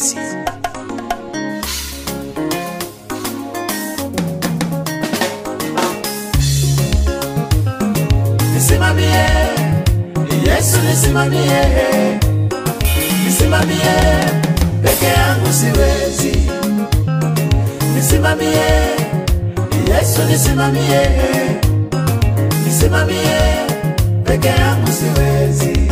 Mixi. Nisimamie, Yesu nisimamie, nisimamie, peke yangu siwezi. Nisimamie, Yesu nisimamie, nisimamie, peke yangu siwezi.